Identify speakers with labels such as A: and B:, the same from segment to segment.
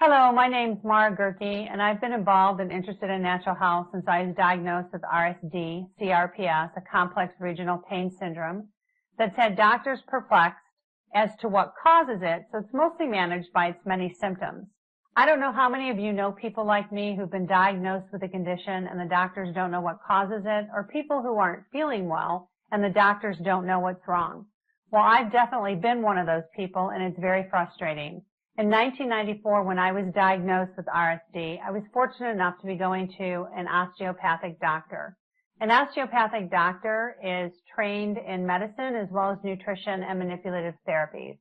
A: Hello, my name's Mara Gerke, and I've been involved and interested in natural health since I was diagnosed with RSD, CRPS, a complex regional pain syndrome that's had doctors perplexed as to what causes it, so it's mostly managed by its many symptoms. I don't know how many of you know people like me who've been diagnosed with a condition and the doctors don't know what causes it, or people who aren't feeling well and the doctors don't know what's wrong. Well, I've definitely been one of those people, and it's very frustrating. In 1994, when I was diagnosed with RSD, I was fortunate enough to be going to an osteopathic doctor. An osteopathic doctor is trained in medicine as well as nutrition and manipulative therapies.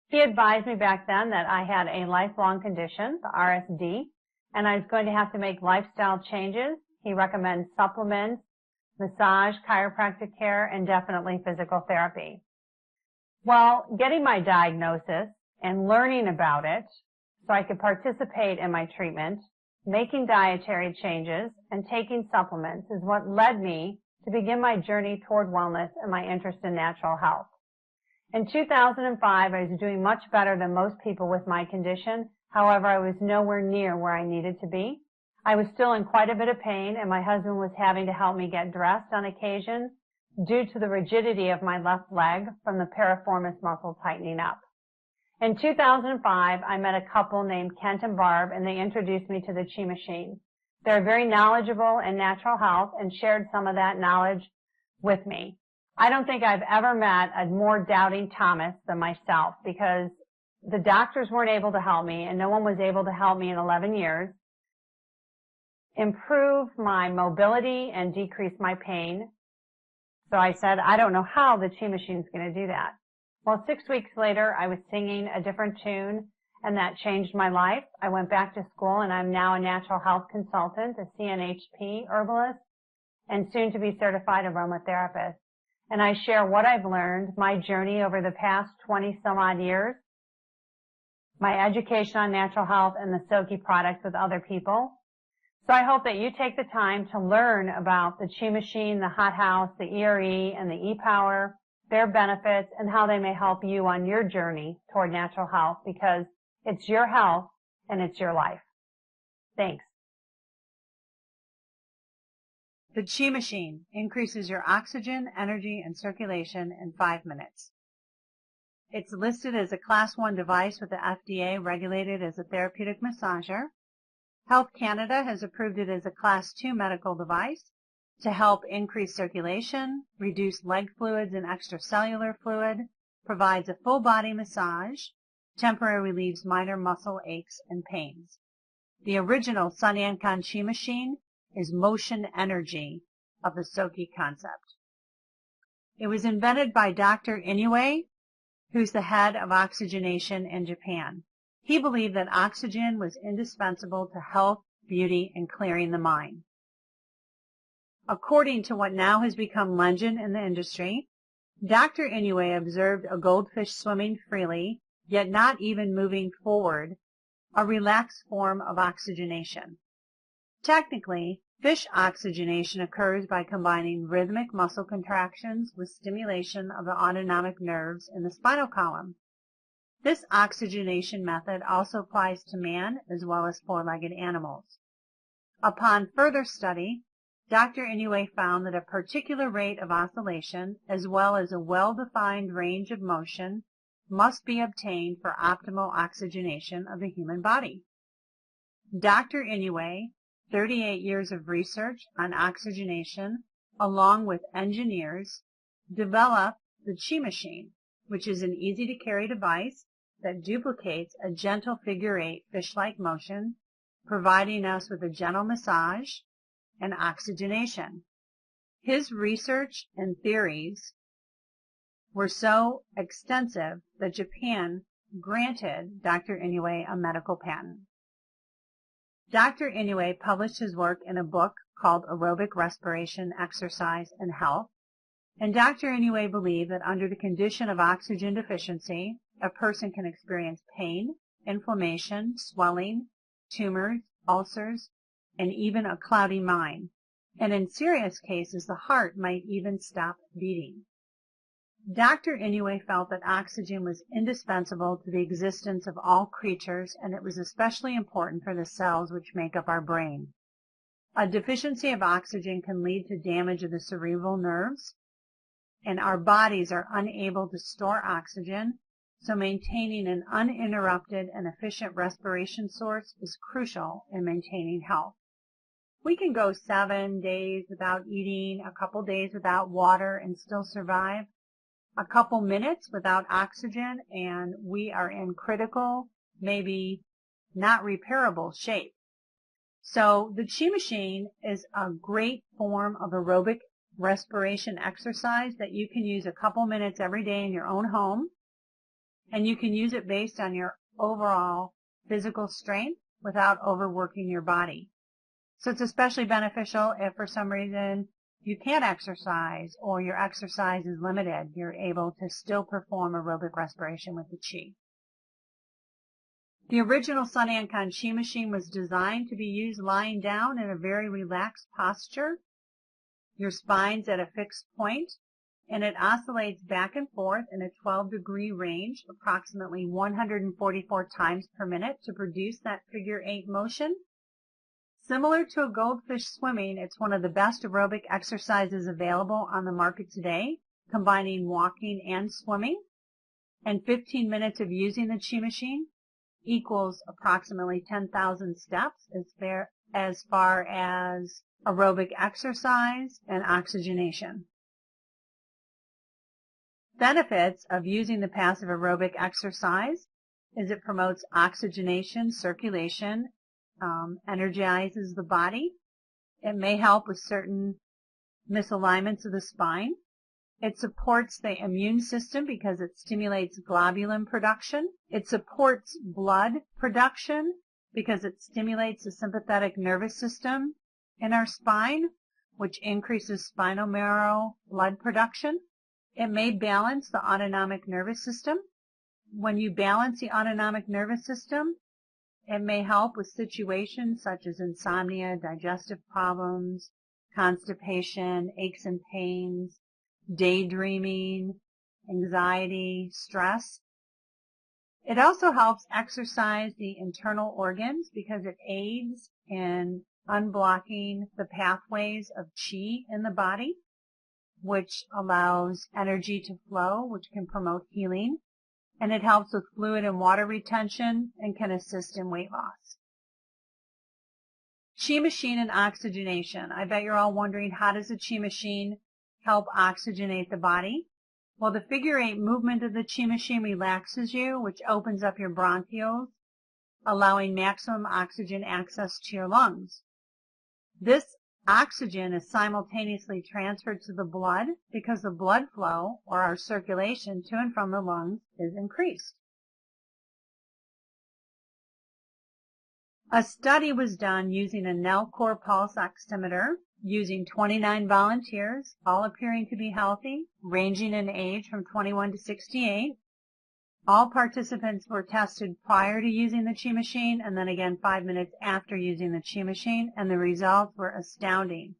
A: He advised me back then that I had a lifelong condition, the RSD, and I was going to have to make lifestyle changes. He recommends supplements, massage, chiropractic care, and definitely physical therapy. Well, getting my diagnosis and learning about it so I could participate in my treatment, making dietary changes, and taking supplements is what led me to begin my journey toward wellness and my interest in natural health. In 2005, I was doing much better than most people with my condition. However, I was nowhere near where I needed to be. I was still in quite a bit of pain, and my husband was having to help me get dressed on occasion due to the rigidity of my left leg from the piriformis muscle tightening up. In 2005, I met a couple named Kent and Barb, and they introduced me to the Chi Machine. They're very knowledgeable in natural health and shared some of that knowledge with me. I don't think I've ever met a more doubting Thomas than myself, because the doctors weren't able to help me, and no one was able to help me in 11 years, improve my mobility and decrease my pain. So I said, I don't know how the Chi Machine's going to do that. Well, 6 weeks later, I was singing a different tune, and that changed my life. I went back to school, and I'm now a natural health consultant, a CNHP herbalist, and soon to be certified aromatherapist. And I share what I've learned, my journey over the past 20 some odd years, my education on natural health, and the Silky products with other people. So I hope that you take the time to learn about the Chi Machine, the Hot House, the ERE, and the E-Power, their benefits, and how they may help you on your journey toward natural health, because it's your health and it's your life. Thanks.
B: The Chi Machine increases your oxygen, energy, and circulation in 5 minutes. It's listed as a Class 1 device with the FDA regulated as a therapeutic massager. Health Canada has approved it as a Class 2 medical device to help increase circulation, reduce leg fluids and extracellular fluid, provides a full body massage, temporarily relieves minor muscle aches and pains. The original Sun Ancon Chi Machine is motion energy of the Soki concept. It was invented by Dr. Inoue, who's the head of oxygenation in Japan. He believed that oxygen was indispensable to health, beauty, and clearing the mind. According to what now has become legend in the industry, Dr. Inoue observed a goldfish swimming freely, yet not even moving forward, a relaxed form of oxygenation. Technically, fish oxygenation occurs by combining rhythmic muscle contractions with stimulation of the autonomic nerves in the spinal column. This oxygenation method also applies to man as well as four-legged animals. Upon further study, Dr. Inoue found that a particular rate of oscillation, as well as a well-defined range of motion, must be obtained for optimal oxygenation of the human body. Dr. Inoue, 38 years of research on oxygenation, along with engineers, developed the Chi Machine, which is an easy-to-carry device that duplicates a gentle figure-8 fish-like motion, providing us with a gentle massage and oxygenation. His research and theories were so extensive that Japan granted Dr. Inoue a medical patent. Dr. Inoue published his work in a book called Aerobic Respiration, Exercise, and Health, and Dr. Inoue believed that under the condition of oxygen deficiency, a person can experience pain, inflammation, swelling, tumors, ulcers, and even a cloudy mind. And in serious cases, the heart might even stop beating. Dr. Inouye felt that oxygen was indispensable to the existence of all creatures, and it was especially important for the cells which make up our brain. A deficiency of oxygen can lead to damage of the cerebral nerves, and our bodies are unable to store oxygen, so maintaining an uninterrupted and efficient respiration source is crucial in maintaining health. We can go 7 days without eating, a couple days without water, and still survive. A couple minutes without oxygen, and we are in critical, maybe not repairable shape. So the Chi Machine is a great form of aerobic respiration exercise that you can use a couple minutes every day in your own home, and you can use it based on your overall physical strength without overworking your body. So it's especially beneficial if for some reason you can't exercise or your exercise is limited. You're able to still perform aerobic respiration with the Chi. The original Sun Ancon Chi Machine was designed to be used lying down in a very relaxed posture. Your spine's at a fixed point, and it oscillates back and forth in a 12-degree range, approximately 144 times per minute, to produce that figure 8 motion. Similar to a goldfish swimming, it's one of the best aerobic exercises available on the market today, combining walking and swimming. And 15 minutes of using the Chi Machine equals approximately 10,000 steps as far as aerobic exercise and oxygenation. Benefits of using the passive aerobic exercise is it promotes oxygenation, circulation, energizes the body. It may help with certain misalignments of the spine. It supports the immune system because it stimulates globulin production. It supports blood production because it stimulates the sympathetic nervous system in our spine, which increases spinal marrow blood production. It may balance the autonomic nervous system. When you balance the autonomic nervous system, it may help with situations such as insomnia, digestive problems, constipation, aches and pains, daydreaming, anxiety, stress. It also helps exercise the internal organs because it aids in unblocking the pathways of Chi in the body, which allows energy to flow, which can promote healing. And it helps with fluid and water retention and can assist in weight loss. Chi Machine and oxygenation. I bet you're all wondering, how does the Chi Machine help oxygenate the body? Well, the figure 8 movement of the Chi Machine relaxes you, which opens up your bronchioles, allowing maximum oxygen access to your lungs. This oxygen is simultaneously transferred to the blood because the blood flow, or our circulation to and from the lungs, is increased. A study was done using a Nellcor pulse oximeter using 29 volunteers, all appearing to be healthy, ranging in age from 21 to 68. All participants were tested prior to using the Chi Machine and then again 5 minutes after using the Chi Machine, and the results were astounding.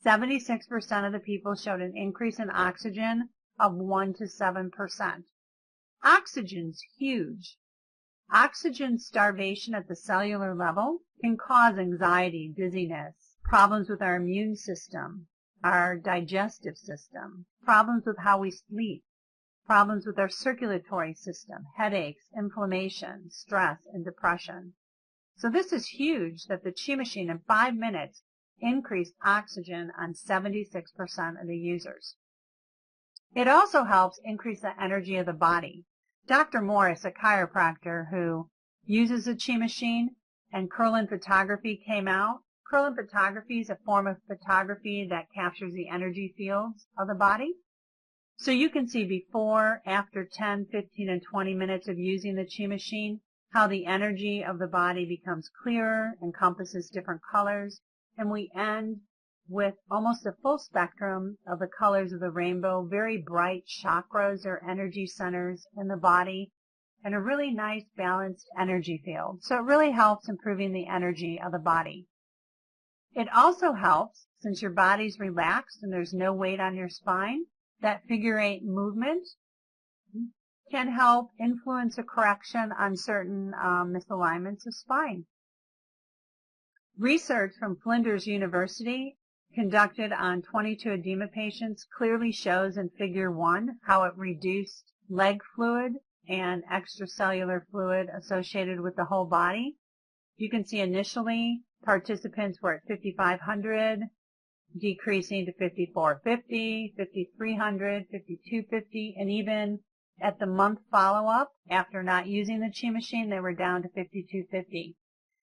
B: 76% of the people showed an increase in oxygen of 1 to 7%. Oxygen's huge. Oxygen starvation at the cellular level can cause anxiety, dizziness, problems with our immune system, our digestive system, problems with how we sleep, problems with our circulatory system, headaches, inflammation, stress, and depression. So this is huge that the Chi Machine in 5 minutes increased oxygen on 76% of the users. It also helps increase the energy of the body. Dr. Morris, a chiropractor who uses the Chi Machine, and Kirlian photography came out. Kirlian photography is a form of photography that captures the energy fields of the body. So you can see before, after 10, 15, and 20 minutes of using the Chi Machine, how the energy of the body becomes clearer, encompasses different colors, and we end with almost a full spectrum of the colors of the rainbow, very bright chakras or energy centers in the body, and a really nice balanced energy field. So it really helps improving the energy of the body. It also helps, since your body's relaxed and there's no weight on your spine, that figure 8 movement can help influence a correction on certain misalignments of spine. Research from Flinders University conducted on 22 edema patients clearly shows in figure 1 how it reduced leg fluid and extracellular fluid associated with the whole body. You can see initially participants were at 5,500, decreasing to 5,450, 5,300, 5,250, and even at the month follow-up, after not using the Chi machine, they were down to 5,250.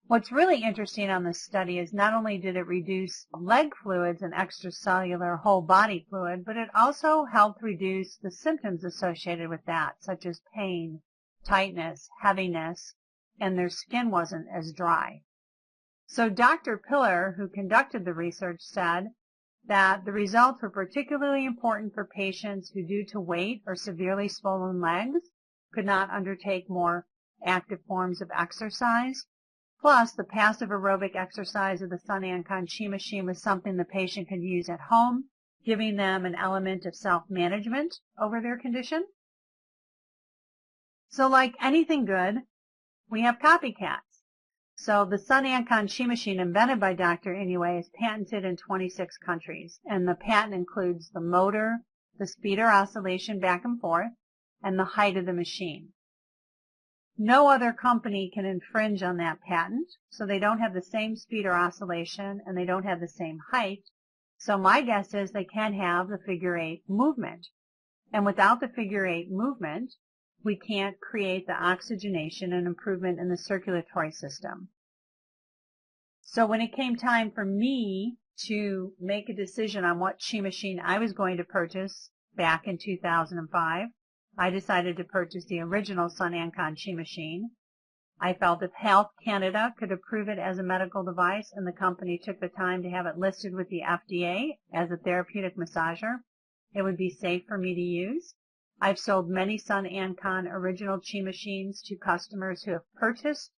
B: What's really interesting on this study is not only did it reduce leg fluids and extracellular whole body fluid, but it also helped reduce the symptoms associated with that, such as pain, tightness, heaviness, and their skin wasn't as dry. So Dr. Pillar, who conducted the research, said that the results were particularly important for patients who, due to weight or severely swollen legs, could not undertake more active forms of exercise. Plus, the passive aerobic exercise of the Sun Ancon Chi machine was something the patient could use at home, giving them an element of self-management over their condition. So like anything good, we have copycats. So the Sun Ancon Chi machine invented by Dr. Inoue is patented in 26 countries, and the patent includes the motor, the speed or oscillation back and forth, and the height of the machine. No other company can infringe on that patent, so they don't have the same speed or oscillation, and they don't have the same height. So my guess is they can have the figure 8 movement. And without the figure 8 movement, we can't create the oxygenation and improvement in the circulatory system. So when it came time for me to make a decision on what Chi machine I was going to purchase back in 2005, I decided to purchase the original Sun Ancon Chi machine. I felt if Health Canada could approve it as a medical device and the company took the time to have it listed with the FDA as a therapeutic massager, it would be safe for me to use. I've sold many Sun Ancon original Chi machines to customers who have purchased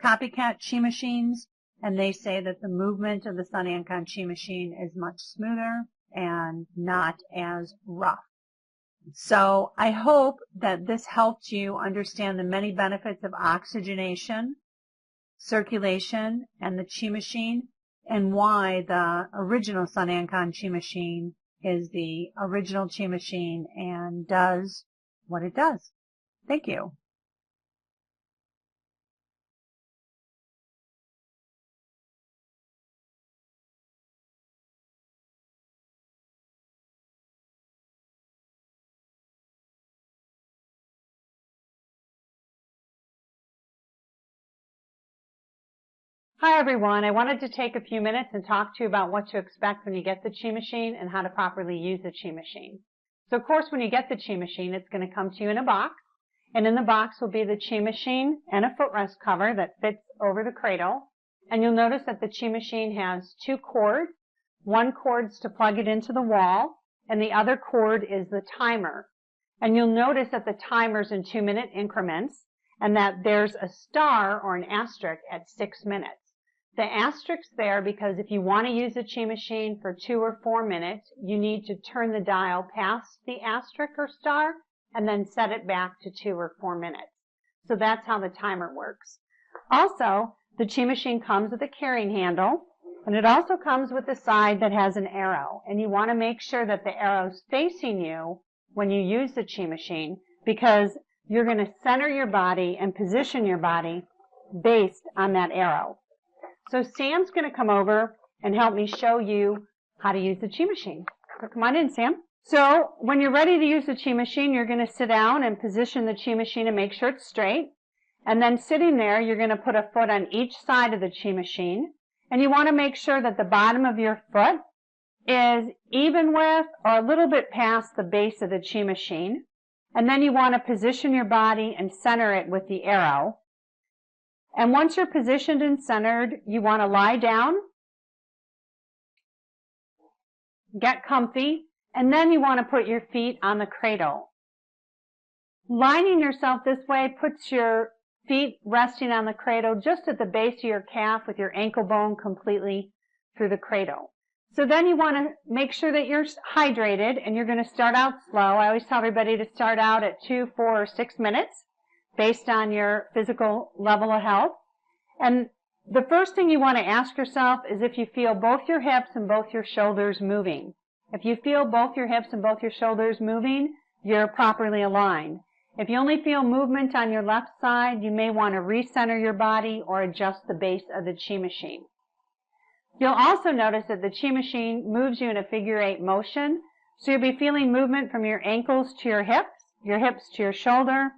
B: copycat Chi machines, and they say that the movement of the Sun Ancon Chi machine is much smoother and not as rough. So I hope that this helped you understand the many benefits of oxygenation, circulation, and the Chi machine, and why the original Sun Ancon Chi machine is the original Chi machine and does what it does. Thank you.
A: Hi everyone, I wanted to take a few minutes and talk to you about what to expect when you get the Chi machine and how to properly use the Chi machine. So of course when you get the Chi machine, it's going to come to you in a box, and in the box will be the Chi machine and a footrest cover that fits over the cradle. And you'll notice that the Chi machine has 2 cords. One cord's to plug it into the wall, and the other cord is the timer. And you'll notice that the timer's in 2-minute increments, and that there's a star or an asterisk at 6 minutes. The asterisk's there because if you want to use the Chi machine for 2 or 4 minutes, you need to turn the dial past the asterisk or star and then set it back to 2 or 4 minutes. So that's how the timer works. Also, the Chi machine comes with a carrying handle, and it also comes with a side that has an arrow. And you want to make sure that the arrow's facing you when you use the Chi machine, because you're going to center your body and position your body based on that arrow. So Sam's going to come over and help me show you how to use the Chi machine. So come on in, Sam. So when you're ready to use the Chi machine, you're going to sit down and position the Chi machine and make sure it's straight. And then sitting there, you're going to put a foot on each side of the Chi machine. And you want to make sure that the bottom of your foot is even with or a little bit past the base of the Chi machine. And then you want to position your body and center it with the arrow. And once you're positioned and centered, you want to lie down, get comfy, and then you want to put your feet on the cradle. Lining yourself this way puts your feet resting on the cradle just at the base of your calf with your ankle bone completely through the cradle. So then you want to make sure that you're hydrated, and you're going to start out slow. I always tell everybody to start out at 2, 4, or 6 minutes based on your physical level of health. And the first thing you want to ask yourself is if you feel both your hips and both your shoulders moving. If you feel both your hips and both your shoulders moving, you're properly aligned. If you only feel movement on your left side, you may want to recenter your body or adjust the base of the Chi machine. You'll also notice that the Chi machine moves you in a figure 8 motion, so you'll be feeling movement from your ankles to your hips to your shoulder,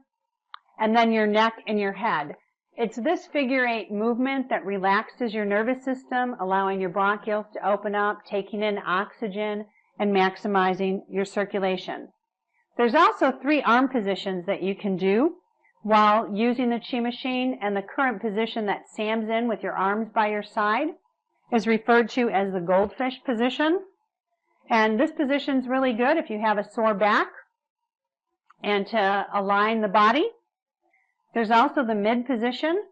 A: and then your neck and your head. It's this figure 8 movement that relaxes your nervous system, allowing your bronchioles to open up, taking in oxygen, and maximizing your circulation. There's also 3 arm positions that you can do while using the Chi machine, and the current position that Sam's in with your arms by your side is referred to as the goldfish position. And this position is really good if you have a sore back and to align the body. There's also the mid position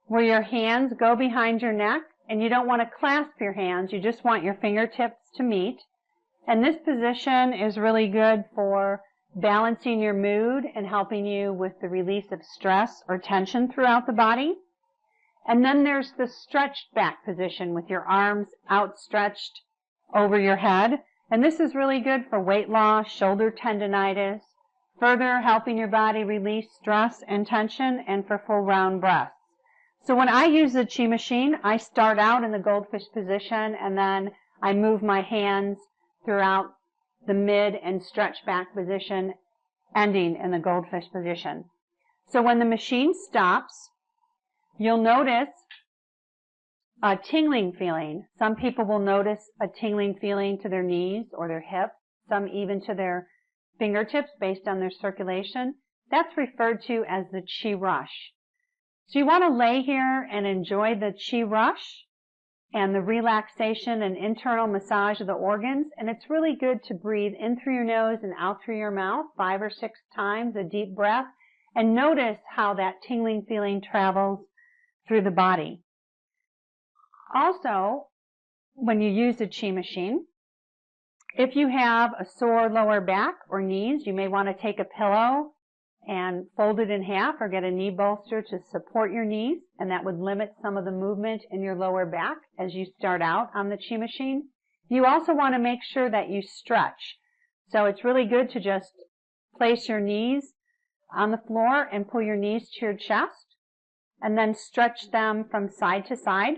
A: where your hands go behind your neck, and you don't want to clasp your hands. You just want your fingertips to meet. And this position is really good for balancing your mood and helping you with the release of stress or tension throughout the body. And then there's the stretched back position with your arms outstretched over your head. And this is really good for weight loss, shoulder tendinitis, further helping your body release stress and tension, and for full round breaths. So when I use the Chi machine, I start out in the goldfish position, and then I move my hands throughout the mid and stretch back position, ending in the goldfish position. So when the machine stops, you'll notice a tingling feeling. Some people will notice a tingling feeling to their knees or their hips, some even to their fingertips based on their circulation. That's referred to as the Chi rush. So you want to lay here and enjoy the Chi rush and the relaxation and internal massage of the organs. And it's really good to breathe in through your nose and out through your mouth 5 or 6 times, a deep breath, and notice how that tingling feeling travels through the body. Also, when you use the Chi machine, if you have a sore lower back or knees, you may want to take a pillow and fold it in half or get a knee bolster to support your knees, and that would limit some of the movement in your lower back as you start out on the Chi machine. You also want to make sure that you stretch. So it's really good to just place your knees on the floor and pull your knees to your chest, and then stretch them from side to side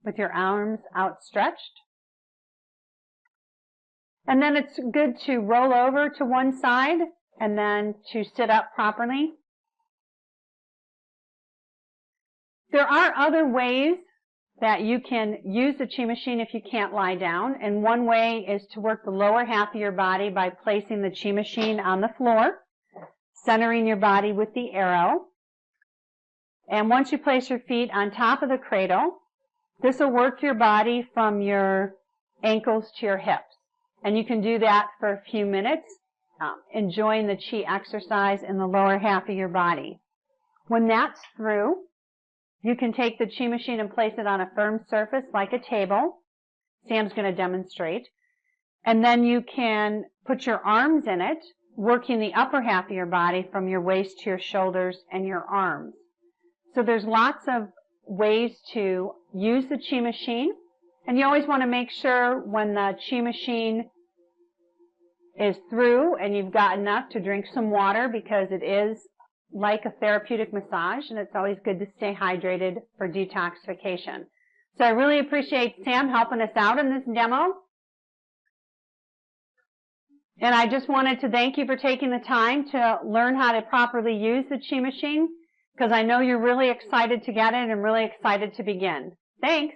A: with your arms outstretched. And then it's good to roll over to one side and then to sit up properly. There are other ways that you can use the Chi machine if you can't lie down. And one way is to work the lower half of your body by placing the Chi machine on the floor, centering your body with the arrow. And once you place your feet on top of the cradle, this will work your body from your ankles to your hips. And you can do that for a few minutes, enjoying the Chi exercise in the lower half of your body. When that's through, you can take the Chi machine and place it on a firm surface like a table. Sam's going to demonstrate. And then you can put your arms in it, working the upper half of your body from your waist to your shoulders and your arms. So there's lots of ways to use the Chi machine. And you always want to make sure when the Chi machine is through and you've got enough to drink some water, because it is like a therapeutic massage, and it's always good to stay hydrated for detoxification. So I really appreciate Sam helping us out in this demo. And I just wanted to thank you for taking the time to learn how to properly use the Chi machine, because I know you're really excited to get it and really excited to begin. Thanks.